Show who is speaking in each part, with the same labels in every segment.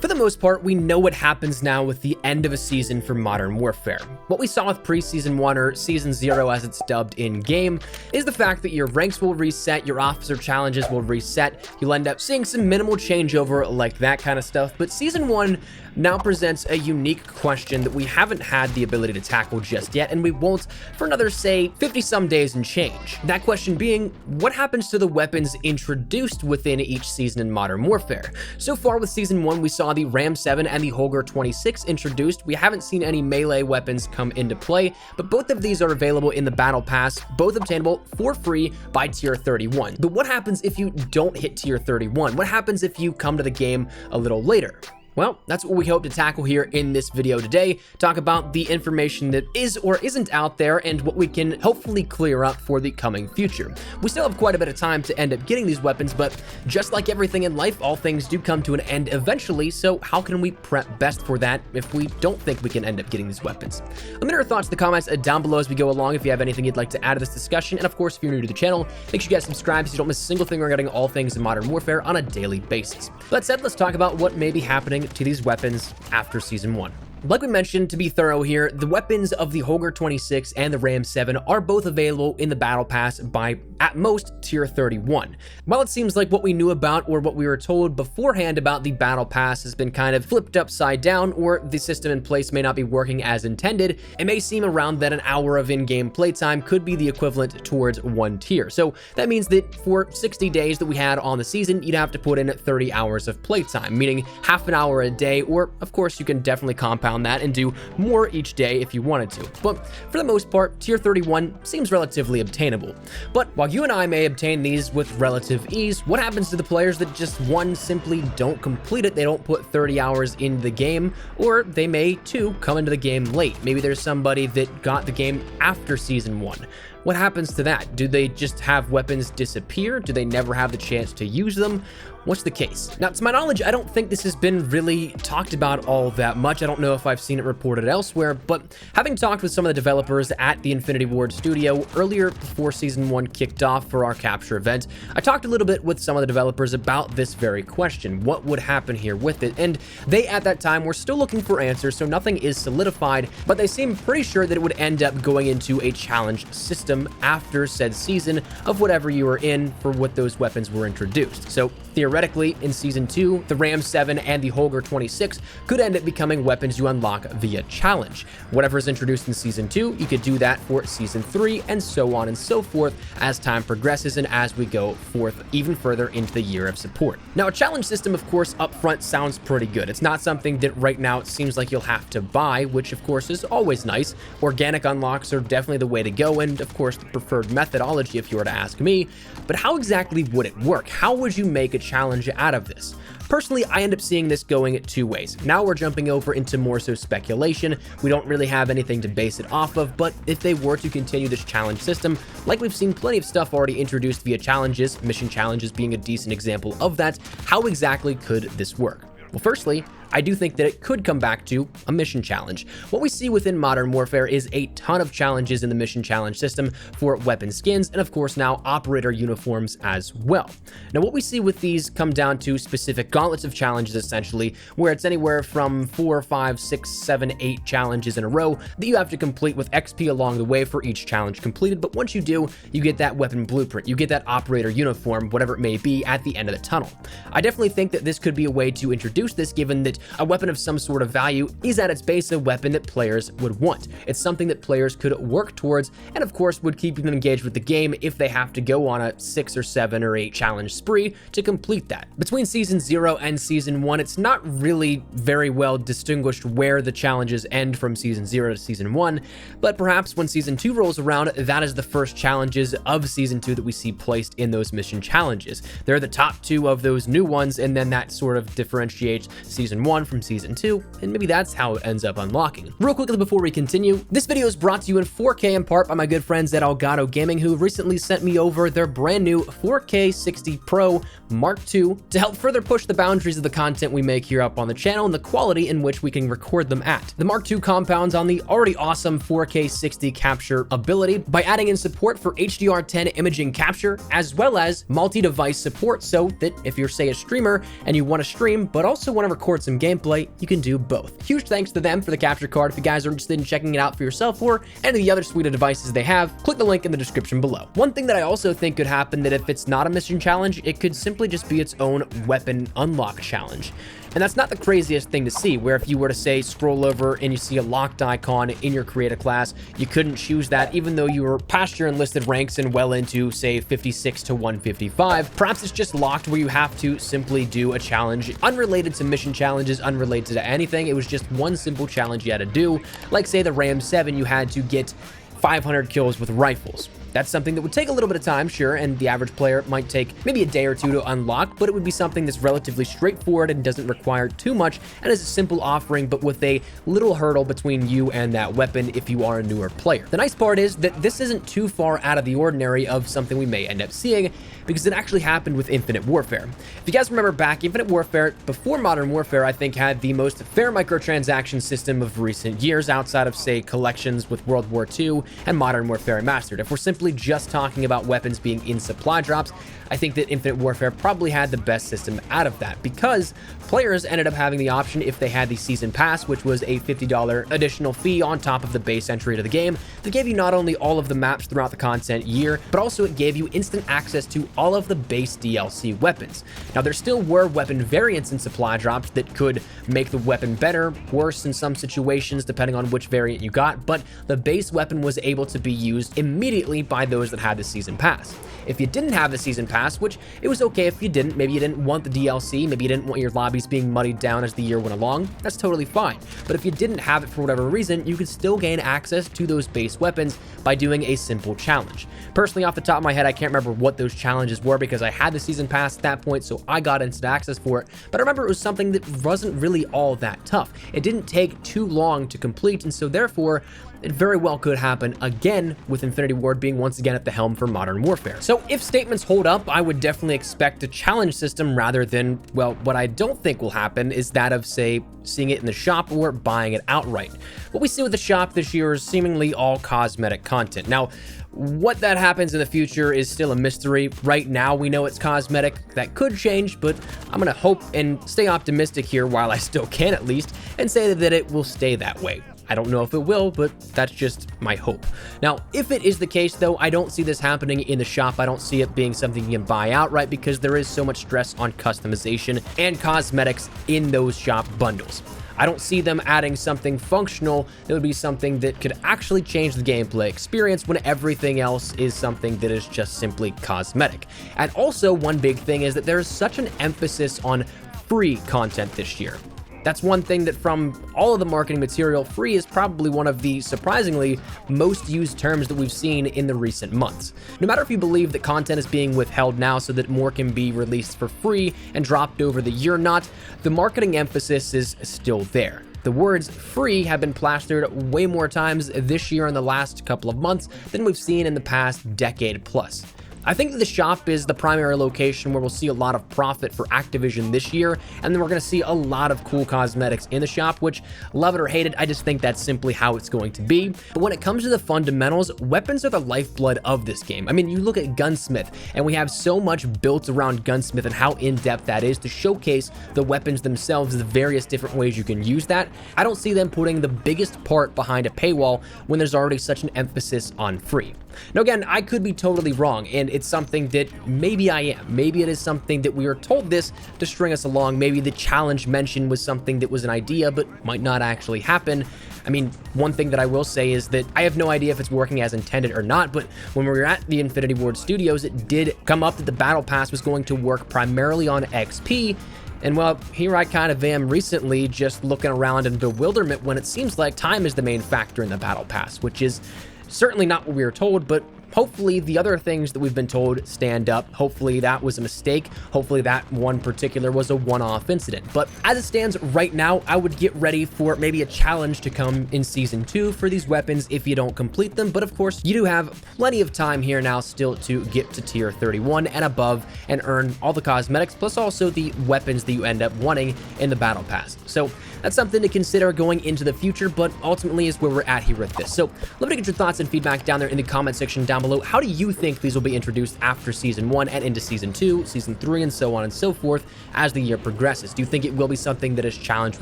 Speaker 1: For the most part, we know what happens now with the end of a season for Modern Warfare. What we saw with Pre-Season 1, or Season 0 as it's dubbed in-game, is the fact that your ranks will reset, your officer challenges will reset, you'll end up seeing some minimal changeover like that kind of stuff, but Season 1 now presents a unique question that we haven't had the ability to tackle just yet, and we won't for another, say, 50-some days and change. That question being, what happens to the weapons introduced within each season in Modern Warfare? So far with Season 1, we saw the Ram 7 and the Holger 26 introduced. We haven't seen any melee weapons come into play, but both of these are available in the Battle Pass, both obtainable for free by Tier 31. But what happens if you don't hit Tier 31? What happens if you come to the game a little later? Well, that's what we hope to tackle here in this video today, talk about the information that is or isn't out there and what we can hopefully clear up for the coming future. We still have quite a bit of time to end up getting these weapons, but just like everything in life, all things do come to an end eventually, so how can we prep best for that if we don't think we can end up getting these weapons? Let me know your thoughts in the comments down below as we go along if you have anything you'd like to add to this discussion, and of course, if you're new to the channel, make sure you guys subscribe so you don't miss a single thing regarding all things in Modern Warfare on a daily basis. That said, let's talk about what may be happening to these weapons after Season 1. Like we mentioned, to be thorough here, the weapons of the Holger 26 and the Ram 7 are both available in the Battle Pass by, at most, Tier 31. While it seems like what we knew about or what we were told beforehand about the Battle Pass has been kind of flipped upside down, or the system in place may not be working as intended, it may seem around that an hour of in-game playtime could be the equivalent towards one tier. So that means that for 60 days that we had on the season, you'd have to put in 30 hours of playtime, meaning half an hour a day, or of course you can definitely compound that and do more each day if you wanted to. But for the most part, Tier 31 seems relatively obtainable. But while you and I may obtain these with relative ease, what happens to the players that just, one, simply don't complete it, they don't put 30 hours into the game, or they may, too, come into the game late. Maybe there's somebody that got the game after Season 1. What happens to that? Do they just have weapons disappear? Do they never have the chance to use them? What's the case? Now, to my knowledge, I don't think this has been really talked about all that much. I don't know if I've seen it reported elsewhere, but having talked with some of the developers at the Infinity Ward studio earlier before Season 1 kicked off for our capture event, I talked a little bit with some of the developers about this very question. What would happen here with it? And they, at that time, were still looking for answers, so nothing is solidified, but they seem pretty sure that it would end up going into a challenge system after said season of whatever you were in for what those weapons were introduced. So theoretically, in Season 2, the Ram 7 and the Holger 26 could end up becoming weapons you unlock via challenge. Whatever is introduced in Season 2, you could do that for Season 3, and so on and so forth as time progresses and as we go forth even further into the year of support. Now, a challenge system, of course, up front sounds pretty good. It's not something that right now it seems like you'll have to buy, which of course is always nice. Organic unlocks are definitely the way to go, and of course the preferred methodology if you were to ask me. But how exactly would it work? How would you make a challenge out of this? Personally, I end up seeing this going two ways. Now we're jumping over into more so speculation. We don't really have anything to base it off of, but if they were to continue this challenge system, like we've seen plenty of stuff already introduced via challenges, mission challenges being a decent example of that, how exactly could this work? Well, firstly, I do think that it could come back to a mission challenge. What we see within Modern Warfare is a ton of challenges in the mission challenge system for weapon skins, and of course now operator uniforms as well. Now what we see with these come down to specific gauntlets of challenges essentially, where it's anywhere from 4, 5, 6, 7, 8 challenges in a row that you have to complete with XP along the way for each challenge completed, but once you do, you get that weapon blueprint, you get that operator uniform, whatever it may be, at the end of the tunnel. I definitely think that this could be a way to introduce this, given that a weapon of some sort of value is at its base a weapon that players would want. It's something that players could work towards, and of course would keep them engaged with the game if they have to go on a 6 or 7 or 8 challenge spree to complete that. Between Season 0 and Season 1, it's not really very well distinguished where the challenges end from Season 0 to Season 1, but perhaps when Season 2 rolls around, that is the first challenges of Season 2 that we see placed in those mission challenges. They're the top 2 of those new ones, and then that sort of differentiates Season 1 from Season 2, and maybe that's how it ends up unlocking. Real quickly before we continue, this video is brought to you in 4K in part by my good friends at Elgato Gaming, who recently sent me over their brand new 4K 60 Pro Mark II to help further push the boundaries of the content we make here up on the channel and the quality in which we can record them at. The Mark II compounds on the already awesome 4K 60 capture ability by adding in support for HDR10 imaging capture, as well as multi-device support, so that if you're, say, a streamer and you want to stream but also want to record some awesome gameplay, you can do both. Huge thanks to them for the capture card. If you guys are interested in checking it out for yourself or any of the other suite of devices they have, click the link in the description below. One thing that I also think could happen, that if it's not a mission challenge, it could simply just be its own weapon unlock challenge. And that's not the craziest thing to see, where if you were to say scroll over and you see a locked icon in your creator class, you couldn't choose that even though you were past your enlisted ranks and well into, say, 56 to 155. Perhaps it's just locked where you have to simply do a challenge unrelated to mission challenges, unrelated to anything. It was just one simple challenge you had to do. Like, say, the Ram 7, you had to get 500 kills with rifles. That's something that would take a little bit of time, sure, and the average player might take maybe a day or two to unlock, but it would be something that's relatively straightforward and doesn't require too much, and is a simple offering, but with a little hurdle between you and that weapon if you are a newer player. The nice part is that this isn't too far out of the ordinary of something we may end up seeing, because it actually happened with Infinite Warfare. If you guys remember back, Infinite Warfare, before Modern Warfare, I think had the most fair microtransaction system of recent years, outside of, say, collections with World War II and Modern Warfare Remastered. If we're simply just talking about weapons being in supply drops, I think that Infinite Warfare probably had the best system out of that, because players ended up having the option, if they had the season pass, which was a $50 additional fee on top of the base entry to the game, that gave you not only all of the maps throughout the content year, but also it gave you instant access to all of the base DLC weapons. Now, there still were weapon variants in supply drops that could make the weapon better, worse in some situations, depending on which variant you got, but the base weapon was able to be used immediately by those that had the season pass. If you didn't have the season pass, which it was okay if you didn't, maybe you didn't want the DLC, maybe you didn't want your lobbies being muddied down as the year went along, that's totally fine. But if you didn't have it for whatever reason, you could still gain access to those base weapons by doing a simple challenge. Personally, off the top of my head, I can't remember what those challenges were because I had the season pass at that point, so I got instant access for it. But I remember it was something that wasn't really all that tough. It didn't take too long to complete, and so therefore, it very well could happen again with Infinity Ward being once again at the helm for Modern Warfare. So if statements hold up, I would definitely expect a challenge system rather than, well, what I don't think will happen is that of, say, seeing it in the shop or buying it outright. What we see with the shop this year is seemingly all cosmetic content. Now, what that happens in the future is still a mystery. Right now, we know it's cosmetic. That could change, but I'm gonna hope and stay optimistic here while I still can at least, and say that it will stay that way. I don't know if it will, but that's just my hope. Now, if it is the case, though, I don't see this happening in the shop. I don't see it being something you can buy outright because there is so much stress on customization and cosmetics in those shop bundles. I don't see them adding something functional that would be something that could actually change the gameplay experience when everything else is something that is just simply cosmetic. And also, one big thing is that there's such an emphasis on free content this year. That's one thing that from all of the marketing material, free is probably one of the surprisingly most used terms that we've seen in the recent months. No matter if you believe that content is being withheld now so that more can be released for free and dropped over the year or not, the marketing emphasis is still there. The words free have been plastered way more times this year in the last couple of months than we've seen in the past decade plus. I think that the shop is the primary location where we'll see a lot of profit for Activision this year, and then we're going to see a lot of cool cosmetics in the shop, which, love it or hate it, I just think that's simply how it's going to be. But when it comes to the fundamentals, weapons are the lifeblood of this game. I mean, you look at Gunsmith, and we have so much built around Gunsmith and how in-depth that is to showcase the weapons themselves, the various different ways you can use that. I don't see them putting the biggest part behind a paywall when there's already such an emphasis on free. Now again, I could be totally wrong, and it's something that maybe I am. Maybe it is something that we were told this to string us along. Maybe the challenge mentioned was something that was an idea, but might not actually happen. I mean, one thing that I will say is that I have no idea if it's working as intended or not, but when we were at the Infinity Ward Studios, it did come up that the Battle Pass was going to work primarily on XP. And well, here I kind of am recently just looking around in bewilderment when it seems like time is the main factor in the Battle Pass, which is certainly not what we were told, but hopefully the other things that we've been told stand up. Hopefully that was a mistake. Hopefully that one particular was a one-off incident. But as it stands right now, I would get ready for maybe a challenge to come in Season 2 for these weapons if you don't complete them. But of course, you do have plenty of time here now still to get to tier 31 and above and earn all the cosmetics, plus also the weapons that you end up wanting in the Battle Pass. So That's something to consider going into the future, but ultimately is where we're at here with this. So let me get your thoughts and feedback down there in the comment section down below. How do you think these will be introduced after Season 1 and into Season 2, Season 3, and so on and so forth as the year progresses? Do you think it will be something that is challenge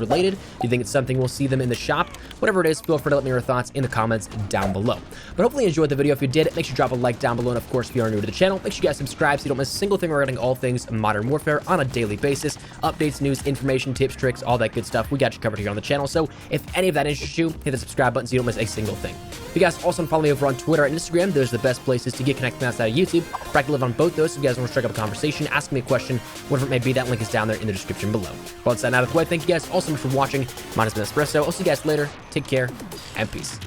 Speaker 1: related? Do you think it's something we'll see them in the shop? Whatever it is, feel free to let me know your thoughts in the comments down below. But hopefully you enjoyed the video. If you did, make sure you drop a like down below, and of course, if you are new to the channel, make sure you guys subscribe so you don't miss a single thing regarding all things Modern Warfare on a daily basis. Updates, news, information, tips, tricks, all that good stuff. We got you covered here on the channel. So if any of that interests you, hit the subscribe button so you don't miss a single thing. If you guys also want to follow me over on Twitter and Instagram, those are the best places to get connected outside of YouTube. I can live on both those. So if you guys want to strike up a conversation, ask me a question, whatever it may be, that link is down there in the description below. Well, that's that out of the way. Thank you guys all so much for watching. Mine has been Espresso. I'll see you guys later. Take care and peace.